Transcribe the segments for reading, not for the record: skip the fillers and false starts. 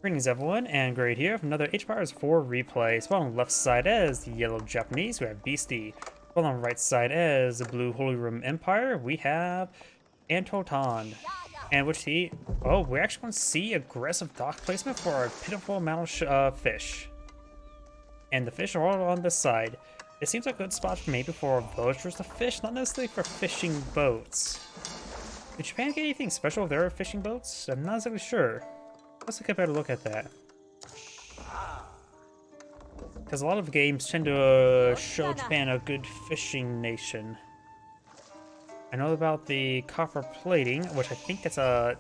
Greetings everyone, and Great here with another Age of Empires 4 replay. So on the left side is the yellow Japanese, we have Beasty. On the right side is the blue Holy Roman Empire, we have Anotand. And we actually want to see aggressive dock placement for a pitiful amount of fish. And the fish are all on this side. It seems like a good spot maybe for villagers to fish, not necessarily for fishing boats. Did Japan get anything special with their fishing boats? I'm not exactly sure. Let's take a better look at that. Because a lot of games tend to show Japan a good fishing nation. I know about the copper plating, which I think that's a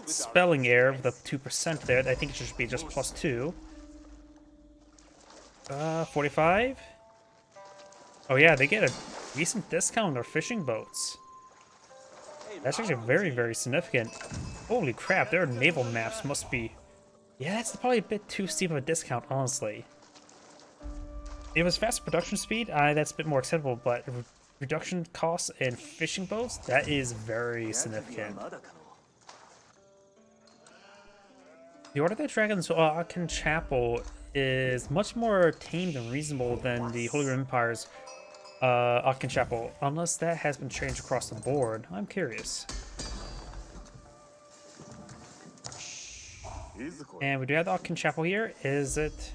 spelling error with a 2% there. I think it should be just +2. 45? Oh yeah, they get a decent discount on their fishing boats. That's actually very, very significant. Holy crap, their naval maps must be... Yeah, that's probably a bit too steep of a discount, honestly. If it was faster production speed, that's a bit more acceptable, but reduction costs in fishing boats, that is very significant. The Order of the Dragon's Aachen Chapel is much more tamed and reasonable than the Holy Roman Empire's Aachen Chapel, unless that has been changed across the board. I'm curious. And we do have the Aachen Chapel here. Is it?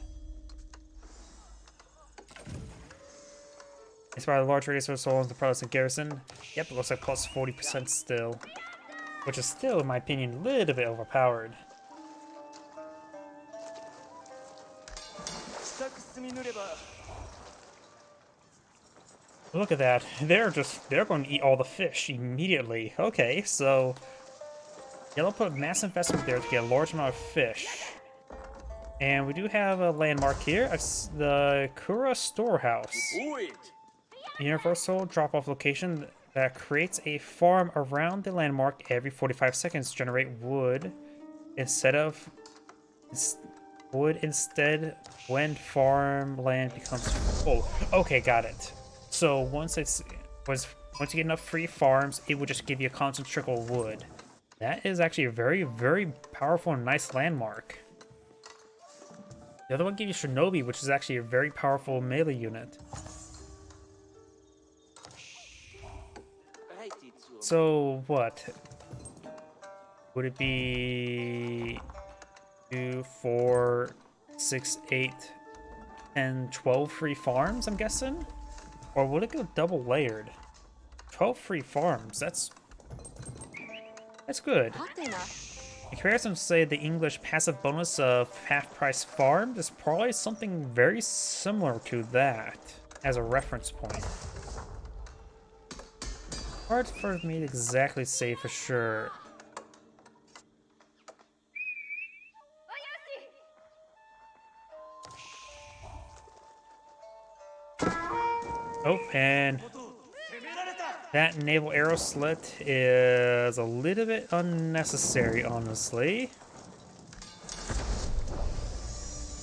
It's by the large radius of souls in the Protestant garrison. Yep, it looks like plus 40% still, which is still, in my opinion, a little bit overpowered. Look at that. They're going to eat all the fish immediately. Okay, so Yellow put a massive investment there to get a large amount of fish. And we do have a landmark here. It's the Kura Storehouse. Universal drop-off location that creates a farm around the landmark every 45 seconds to generate wood instead when farmland becomes full. Okay, got it. So once you get enough free farms, it would just give you a constant trickle of wood. That is actually a very, very powerful and nice landmark. The other one gives you Shinobi, which is actually a very powerful melee unit. So what? Would it be 2, 4, 6, 8, 10, 12 free farms, I'm guessing? Or would it go double layered? 12 free farms, that's good. In comparison to, say, the English passive bonus of half-price farm, is probably something very similar to that as a reference point. Hard for me to exactly say for sure. Oh, and that naval arrow slit is a little bit unnecessary, honestly.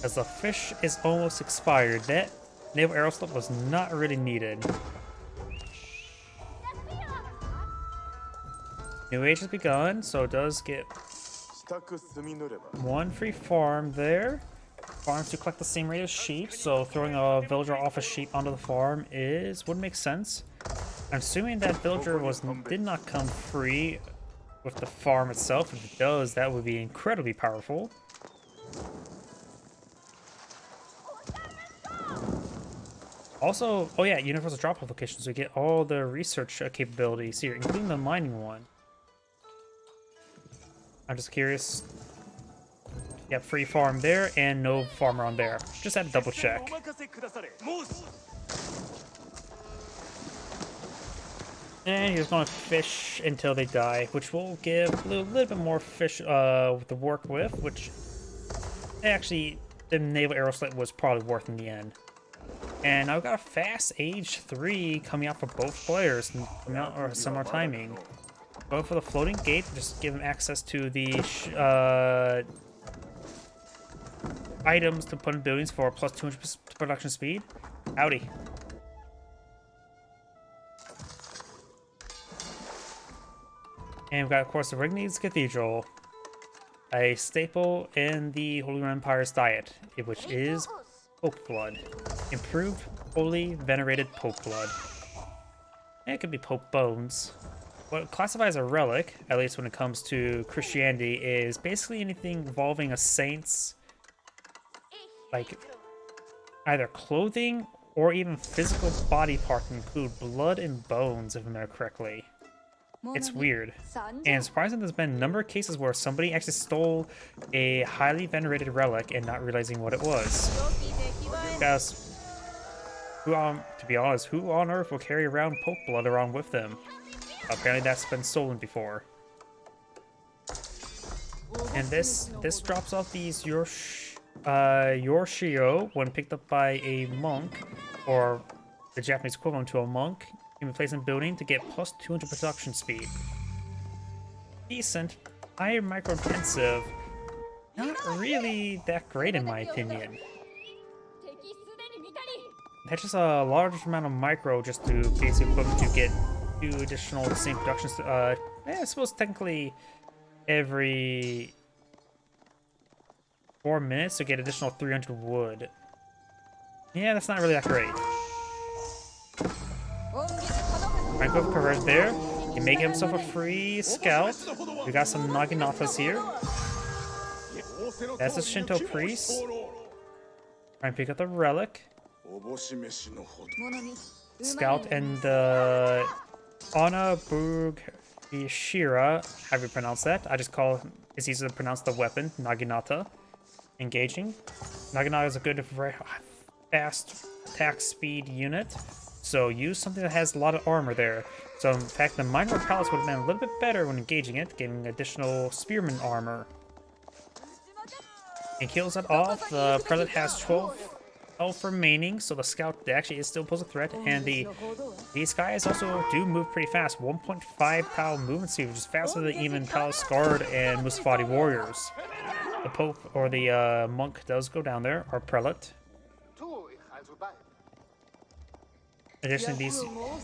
As the fish is almost expired, that naval arrow slit was not really needed. New Age has begun, so it does get one free farm there. Farms to collect the same rate as sheep, so throwing a villager off a sheep onto the farm would make sense. I'm assuming that villager did not come free with the farm itself. If it does, that would be incredibly powerful. Also, oh yeah, universal drop-off locations. We get all the research capabilities here, including the mining one. I'm just curious. Yep, free farm there and no farmer on there. Just had to double check. And he's going to fish until they die, which will give a little bit more fish to work with, which actually the naval arrow slit was probably worth in the end. And I've got a fast age 3 coming out for both players, or similar timing. Go for the floating gate, just give them access to the items to put in buildings for plus 200% production speed. Howdy. And we've got, of course, the Rigni's Cathedral, a staple in the Holy Roman Empire's diet, which is Pope blood. Improved, holy, venerated Pope blood. And it could be Pope bones. What classifies a relic, at least when it comes to Christianity, is basically anything involving a saint's, like, either clothing or even physical body part can include blood and bones, if I remember correctly. It's weird. And surprising, there's been a number of cases where somebody actually stole a highly venerated relic and not realizing what it was. Because, to be honest, who on earth will carry around Pope blood around with them? Apparently that's been stolen before. And this drops off these Yorshio when picked up by a monk, or the Japanese equivalent to a monk, can be placed in building to get plus 200 production speed. Decent, higher micro-intensive, not really that great in my opinion. That's just a large amount of micro just to basic equipment to get 2 additional same productions. I suppose technically every 4 minutes to get additional 300 wood. Yeah, that's not really that great. Franco converted there. He make himself a free scout. We got some Naginatas here. That's a Shinto priest. Try and pick up the relic. Scout and the Anaburg Shira, how do you pronounce that? I just call it's easier to pronounce the weapon, Naginata. Engaging. Naginata is a good, very fast attack speed unit, so use something that has a lot of armor there. So in fact, the minor palace would have been a little bit better when engaging it, giving additional spearman armor. And kills it off. The prelate has 12 health remaining, so the scout actually is still posed a threat, and these guys also do move pretty fast. 1.5 POW movement speed, which is faster than even Palace Guard and Musafati warriors. The Pope or the monk does go down there, or prelate. Additionally,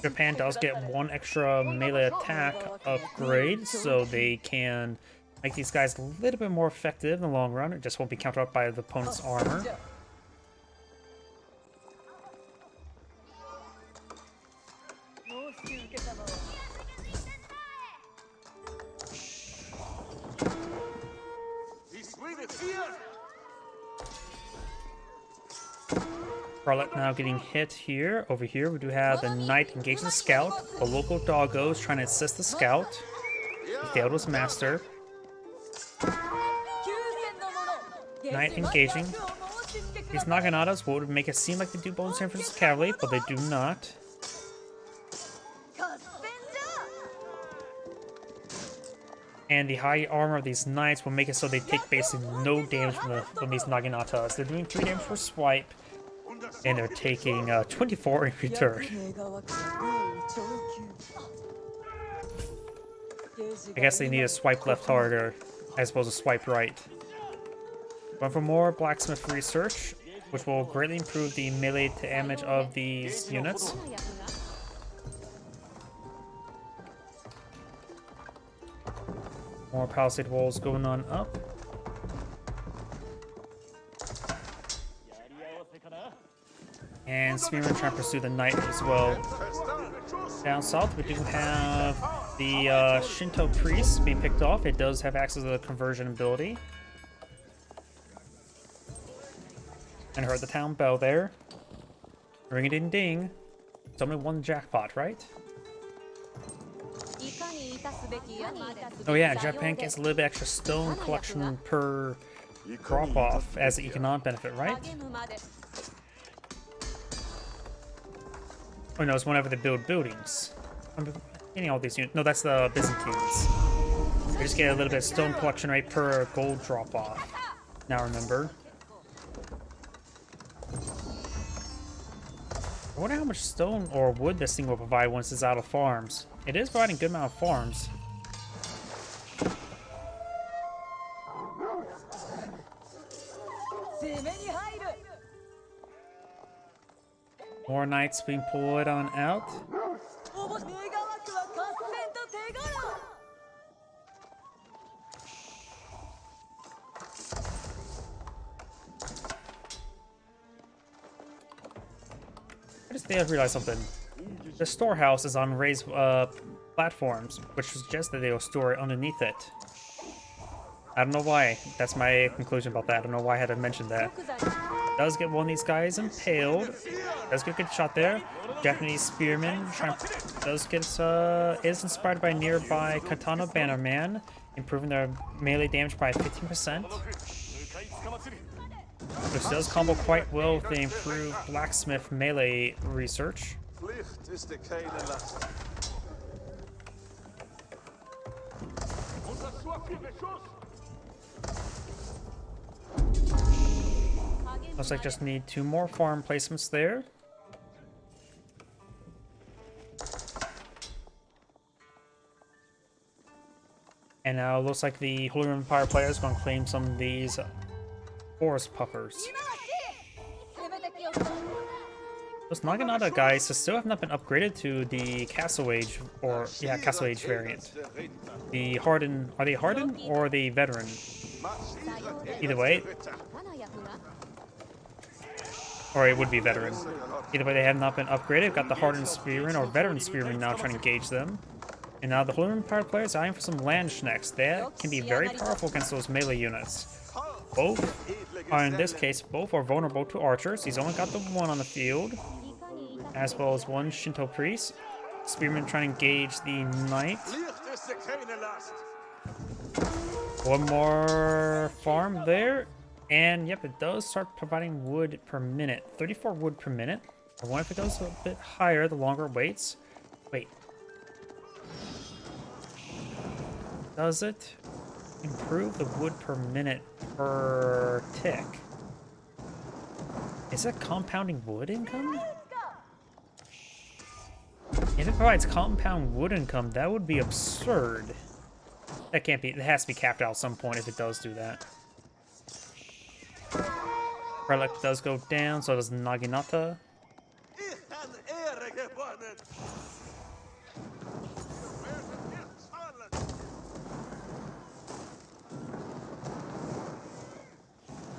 Japan does get 1 extra melee attack upgrade, so they can make these guys a little bit more effective in the long run. It just won't be countered up by the opponent's armor. Prelate now getting hit here. Over here, we do have the knight engaging the scout. A local doggo is trying to assist the scout. He failed his master. Knight engaging. These Naginatas would make it seem like they do bonus damage versus cavalry, but they do not. And the high armor of these knights will make it so they take basically no damage from these Naginatas. They're doing 3 damage per swipe, and they're taking 24 in return. I guess they need to swipe left harder as opposed to swipe right. Going for more blacksmith research, which will greatly improve the melee damage of these units. More palisade walls going on up. And Spearman trying to pursue the knight as well. Down south, we do have the Shinto priest being picked off. It does have access to the conversion ability. And heard the town bell there. Ring a ding ding. It's only 1 jackpot, right? Oh yeah, Japan gets a little bit extra stone collection per drop off as an economic benefit, right? Oh no, it's whenever they build buildings. I'm getting all these units. No, that's the Byzantines. They just get a little bit of stone collection rate per gold drop off. Now remember. I wonder how much stone or wood this thing will provide once it's out of farms. It is providing a good amount of farms. More knights being pulled on out. they have realized something. The storehouse is on raised platforms, which suggests that they will store it underneath it. I don't know why. That's my conclusion about that. I don't know why I had to mention that. Does get one of these guys impaled. Does get a good shot there. Japanese spearman is inspired by nearby Katana Bannerman, improving their melee damage by 15%. Which does combo quite well with the improved blacksmith melee research. Looks like just need 2 more farm placements there. And now it looks like the Holy Roman Empire player is going to claim some of these forest puffers. Those Naginata guys still have not been upgraded to the Castle Age, or yeah, Castle Age variant. The Hardened, are they Hardened or the Veteran? Either way. Or it would be Veteran. Either way, they have not been upgraded. Got the Hardened Spearman or Veteran Spearman now trying to engage them. And now the Holy Roman Empire players are eyeing for some Landschnecks. That can be very powerful against those melee units. Both are, in this case, both are vulnerable to archers. He's only got the one on the field, as well as one Shinto priest. Spearman trying to engage the knight. One more farm there. And yep, it does start providing wood per minute. 34 wood per minute. I wonder if it goes a bit higher the longer it waits. Wait. Does it improve the wood per minute per tick? Is it compounding wood income? If it provides compound wood income, that would be absurd. That can't be, it has to be capped out at some point if it does do that. Relic does go down, so does Naginata.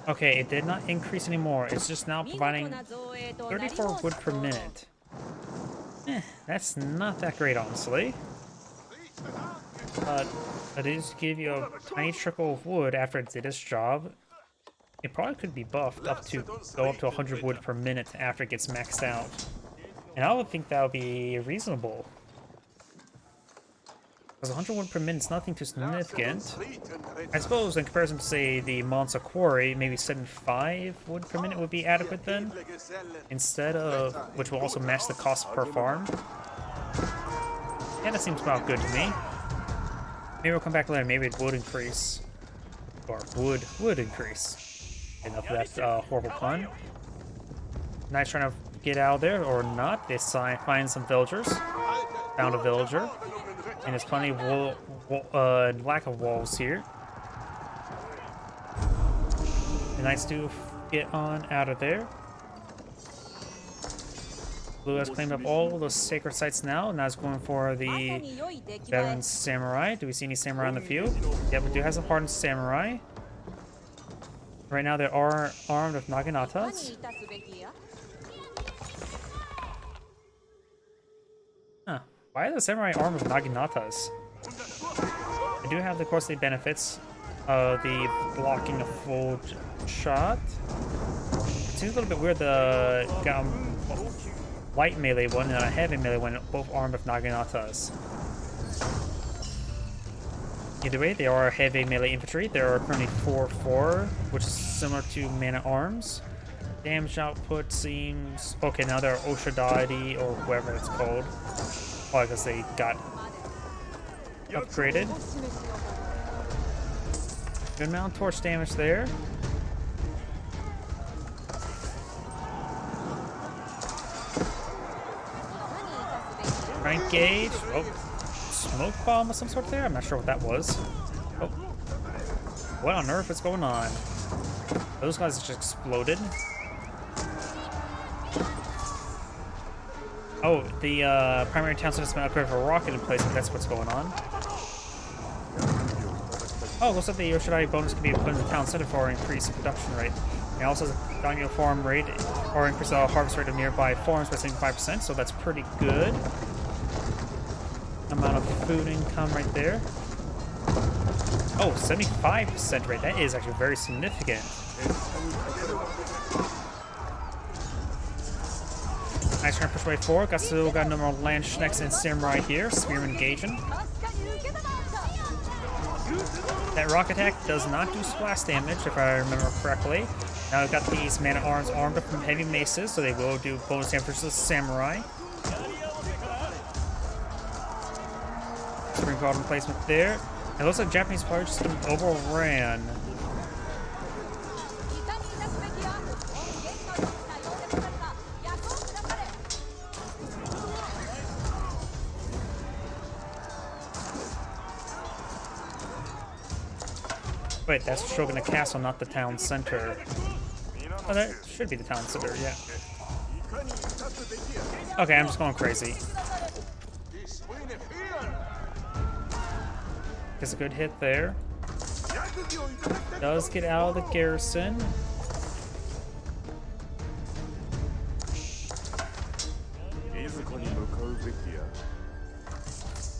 Okay, it did not increase anymore. It's just now providing 34 wood per minute. That's not that great, honestly. But it is give you a tiny trickle of wood after it did its job. It probably could be buffed up to go up to 100 wood per minute after it gets maxed out. And I would think that would be reasonable. Because 100 wood per minute is nothing too significant. I suppose in comparison to, say, the Monster Quarry, maybe 75 wood per minute would be adequate then. Instead of, which will also match the cost per farm. Yeah, that seems about good to me. Maybe we'll come back later, maybe it would increase. Or would increase. Enough of that horrible pun. Knight's trying to get out of there, or not. They find some villagers. Found a villager. And there's plenty of lack of walls here. The knights do get on out of there. Blue has claimed up all the sacred sites now. Now it's going for the veteran samurai. Do we see any samurai on the field? Yeah, we do have some hardened samurai. Right now they are armed with Naginatas. Huh. Why are the samurai armed with Naginatas? They do have, of course, the benefits of the blocking a full shot. It seems a little bit weird the light melee one and a heavy melee one both armed with Naginatas. Either way, they are heavy melee infantry. There are currently 4-4, which is similar to man-at-arms. Damage output seems... Okay, now they're Oshadadi, or whoever it's called. Probably because they got upgraded. Good amount of torch damage there. Rank gauge. Oh. Smoke bomb of some sort there? I'm not sure what that was. Oh. What on earth is going on? Those guys just exploded. Oh, the primary town center has been upgraded for a rocket emplacement. That's what's going on. Oh, looks like the Yoshidai bonus can be put in the town center for increased production rate. And also has a dino farm rate, or increase the harvest rate of nearby farms by 75%, so that's pretty good. Amount of food income right there. Oh, 75% rate. That is actually very significant. Nice, trying to push way forward. Still got a number of land schnecks and samurai here. Spearman engaging. That rock attack does not do splash damage, if I remember correctly. Now we've got these man-at-arms armed up from heavy maces, so they will do bonus damage to the samurai. Spring guard placement there. It looks like Japanese players just getting overran. Wait, that's Shogunate Castle, not the town center. Oh, that should be the town center, yeah. Okay, I'm just going crazy. Gets a good hit there. Does get out of the garrison.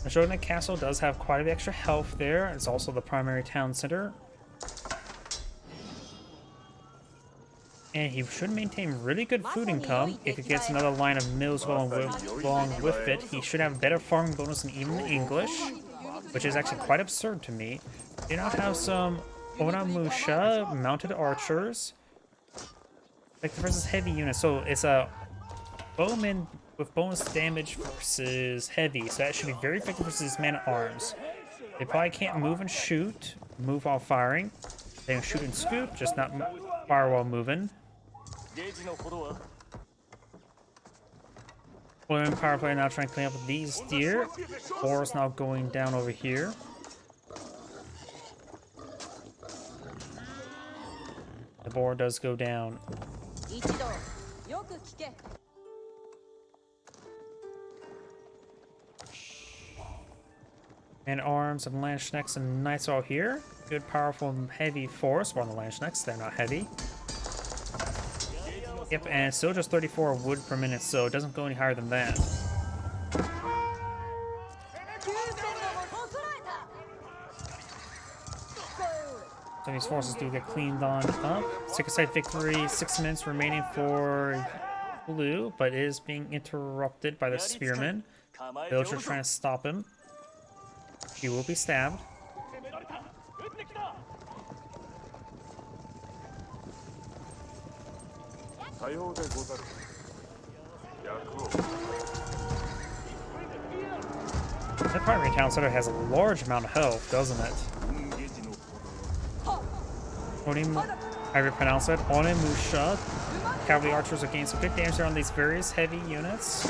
The Shogunate Castle does have quite a bit extra health there. It's also the primary town center. And he should maintain really good food income. If he gets another line of mills along with it, he should have better farming bonus than even the English, which is actually quite absurd to me. You now have some Onamusha mounted archers. Like versus heavy units, so it's a bowman with bonus damage versus heavy, so that should be very effective versus man-at-arms. They probably can't move and shoot, move while firing. They can shoot and scoot, just not fire while moving. Blue power player now trying to clean up these deer. Boar's now going down over here. The boar does go down. And arms and landschnecks and knights are all here. Good, powerful, and heavy force. Well, the landschnecks, they're not heavy. Yep, and it's still just 34 wood per minute, so it doesn't go any higher than that. So these forces do get cleaned on up. Second side victory, 6 minutes remaining for blue, but it is being interrupted by the spearmen. Villagers are trying to stop him. He will be stabbed. That primary town center has a large amount of health, doesn't it? However you pronounce it, Onemusha. Cavalry archers are getting some good damage there on these various heavy units.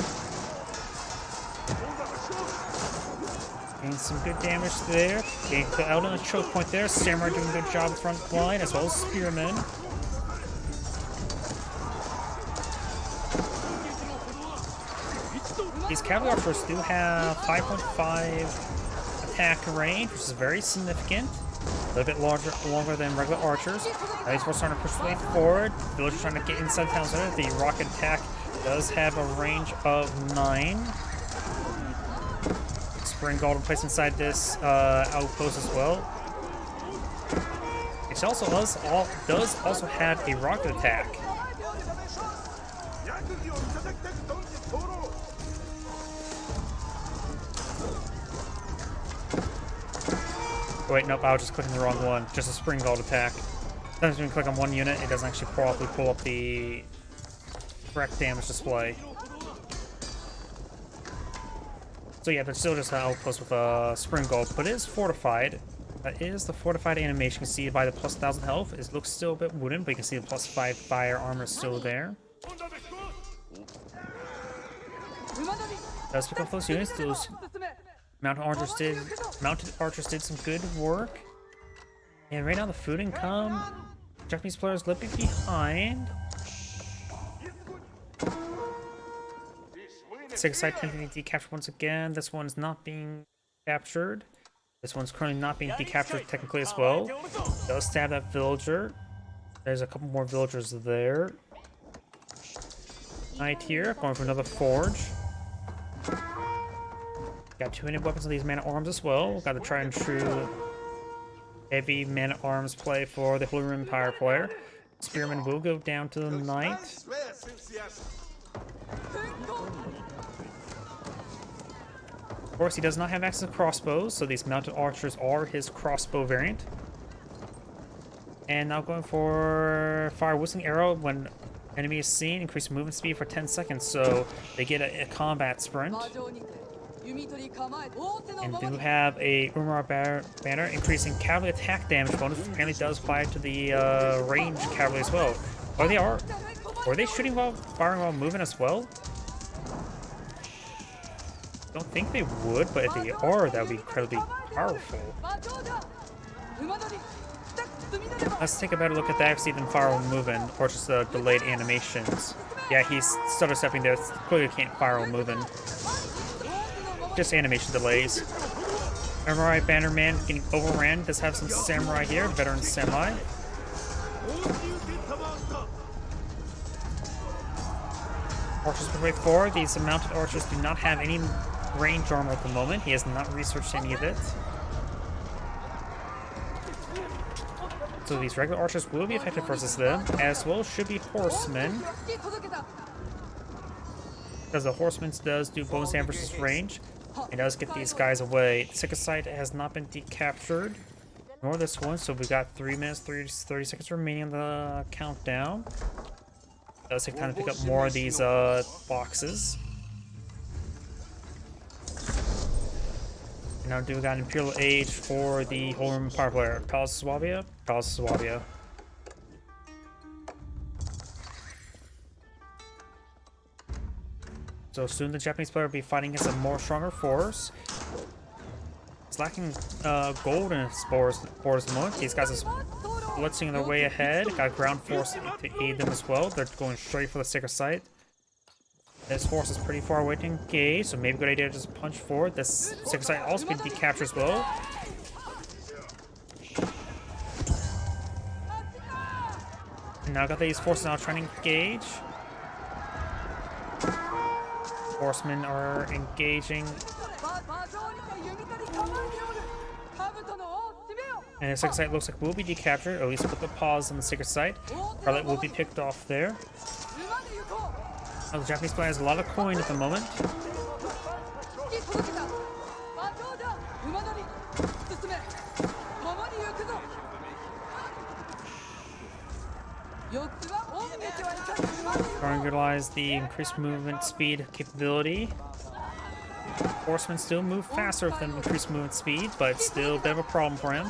Getting some good damage there. Getting out on the choke point there. Samurai doing a good job front line, as well as spearmen. These cavalry archers do have 5.5 attack range, which is very significant. A little bit longer than regular archers. These are starting to push way forward. Villagers trying to get inside the town center. The rocket attack does have a range of 9. Spring golden placed inside this outpost as well. It also does also have a rocket attack. Wait, nope, I was just clicking the wrong one. Just a spring gold attack. Sometimes when you click on one unit, it doesn't actually properly pull up the correct damage display. So yeah, there's still just an outpost with a spring gold, but it is fortified. That is the fortified animation. You can see by the plus 1,000 health, it looks still a bit wooden, but you can see the plus 5 fire armor is still there. Let's pick up those units. Those mounted archers did some good work. And right now the food income, Japanese players a little bit behind. Second side attempting to decapture once again. This one's not being captured. This one's currently not being decaptured technically as well. Does stab that villager. There's a couple more villagers there. Knight here, going for another forge. Got 2 handed weapons of these man-at-arms as well. Got to try and true heavy man-at-arms play for the Holy Room Empire player. Spearman will go down to the knight. Of course, he does not have access to crossbows, so these mounted archers are his crossbow variant. And now going for fire whistling arrow when enemy is seen, increase movement speed for 10 seconds, so they get a combat sprint. And do have a Umar banner increasing cavalry attack damage bonus, which apparently does apply to the range cavalry as well. Are they shooting while firing while moving as well? Don't think they would, but if they are, that would be incredibly powerful. Let's take a better look at that, see them fire while moving, or just the delayed animations. Yeah, he's stutter stepping there, clearly can't fire while moving. Just animation delays. Samurai Bannerman getting overran, does have some samurai here, veteran samurai. Archers per way forward, these mounted archers do not have any range armor at the moment, he has not researched any of it. So these regular archers will be effective versus them, as well should be horsemen. Because the horsemen does do bonus damage versus range. It does get these guys away. The second site has not been decaptured, nor this one, so we got 3 minutes, 30 seconds remaining on the countdown. It does take time to pick up more of these boxes. And now do we got Imperial Age for the Holy Room Empire player. Palace Swabia? Palace Swabia. So soon the Japanese player will be fighting against a more stronger force. It's lacking gold in its borders at the moment. These guys are blitzing their way ahead. Got ground force to aid them as well. They're going straight for the sacred site. This force is pretty far away to engage, so maybe a good idea to just punch forward. This sacred site also been decaptured as well. And now got these forces now trying to engage. Horsemen are engaging. And the sacred site looks like will be decaptured, or at least put the pause on the sacred site. Scarlet will be picked off there. Now the Japanese player has a lot of coin at the moment. Trying to utilize the increased movement speed capability. Horsemen still move faster with an increased movement speed, but still a bit of a problem for him.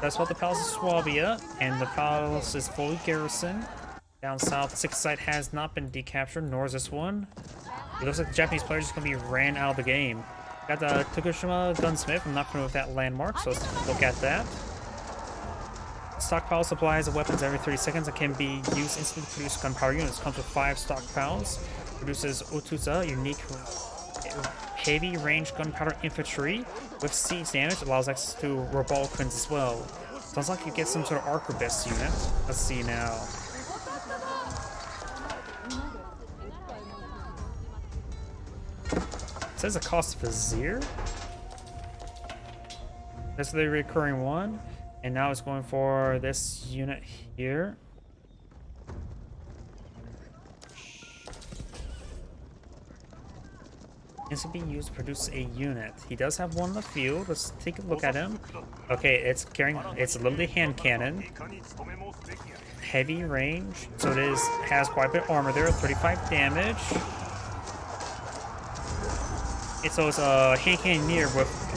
That's about the Palace of Swabia, and the palace is fully garrisoned. Down south, the sixth site has not been decaptured, nor is this one. It looks like the Japanese player is just going to be ran out of the game. Got the Tokushima Gunsmith. I'm not familiar with that landmark, so let's look at that. Stockpile supplies of weapons every 30 seconds that can be used instantly to produce gunpowder units. Comes with 5 stockpiles. Produces Otusa, unique heavy range gunpowder infantry with siege damage. Allows access to Rebalkins as well. Sounds like you get some sort of arquebus unit. Let's see now. It says the cost Vizier. That's the recurring one. And now it's going for this unit here. This will be used to produce a unit. He does have one in the field. Let's take a look at him. Okay, it's a limited hand cannon. Heavy range. So it has quite a bit of armor there, 35 damage. So it's a hand cannoneer with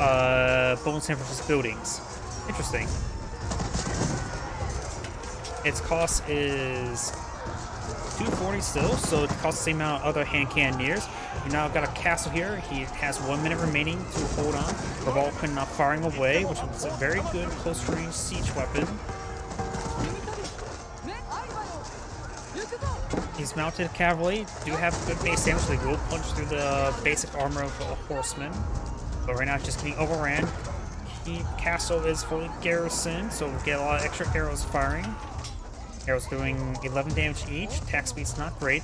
bonus versus buildings. Interesting. Its cost is 240 still, so it costs the same amount of other hand cannoneers. We now got a castle here. He has 1 minute remaining to hold on. Revolkin not firing away, which is a very good close range siege weapon. These mounted cavalry do have good base damage, so they will punch through the basic armor of a horseman. But right now it's just getting overran. The castle is fully garrisoned, so we'll get a lot of extra arrows firing. Arrows doing 11 damage each. Attack speed's not great.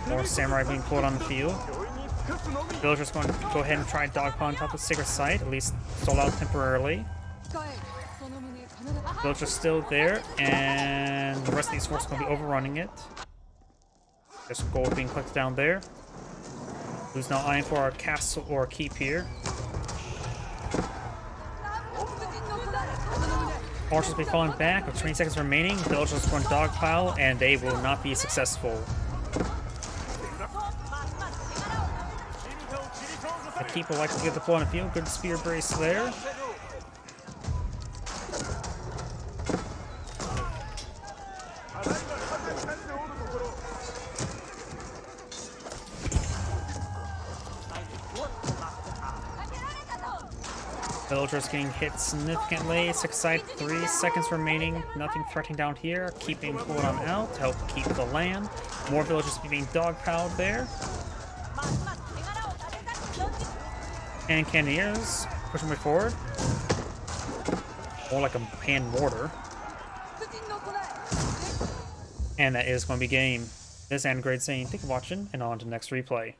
More samurai being pulled on the field. Villagers going to go ahead and try dogpile on top of Sacred Site, at least stall out temporarily. Villagers still there, and the rest of these forces are going to be overrunning it. There's gold being collected down there. Who's now eyeing for our castle or keep here. Archers will be falling back with 20 seconds remaining. Villagers going dogpile, and they will not be successful. The keep will likely get the pull on the field. Good spear brace there. Villagers getting hit significantly. Sacred Site, 3 seconds remaining. Nothing threatening down here. Keeping pulled on out to help keep the land. More villagers being dogpiled there. And cannoneers pushing way forward. More like a hand mortar. And that is going to be game. This is Anotand saying thank you for watching, and on to the next replay.